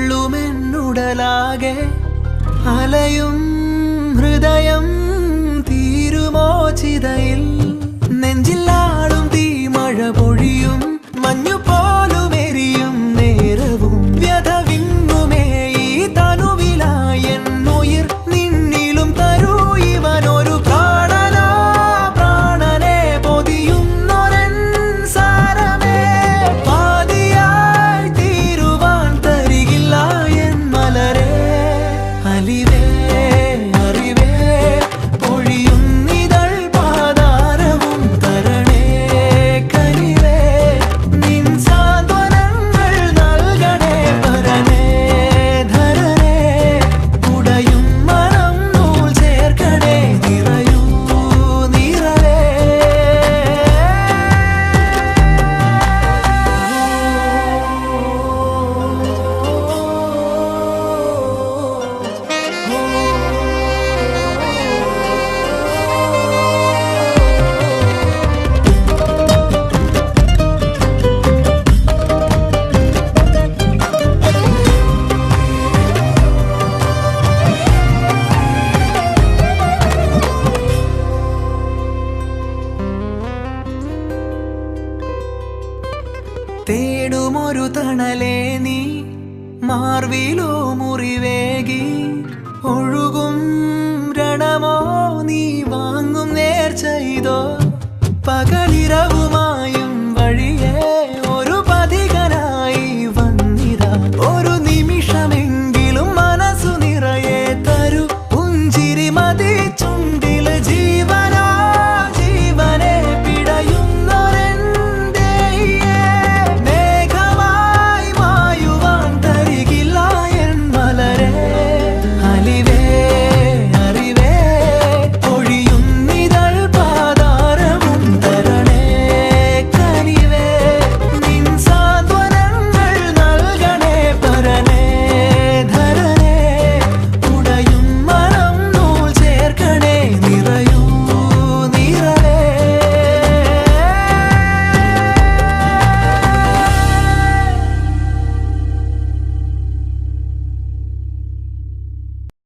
തുള്ളുമെന്നുടലാകെ അലയും ഹൃദയം തീരുമോ ചിതയിൽ നെഞ്ചിലാടും തീ മഴ പൊഴിയും മഞ്ഞു പോലും എരിയും നേരവും വ്യഥ വിങ്ങുമേ ഈ തനുവിലായി എന്നുയിർ നിന്നിലും തരൂ ഇവനൊരു പ്രാണനാ പ്രാണനെ പൊതിയുന്നൊരൻ സാരമേ പാതിയായി തീരുവാൻ തരികില്ല എൻ മലരേ അലിവേ അറിവേ പൊഴിയുന്നിതൾ പാതാരവും തരണേ കനിവേ നിൻ സാന്ത്വനങ്ങൾ നൽകണേ പരനേ ധരണേ കുടയും മനം നൂൽ ചേർക്കണേ നിറയൂ നിറവേ തേടുമൊരു തണലേ നീ മാർവിലോ മുറിവേകി ഒഴുകും രണമോ നീ വാങ്ങും നേർച്ചെയ്തോ പകലിരവുമാ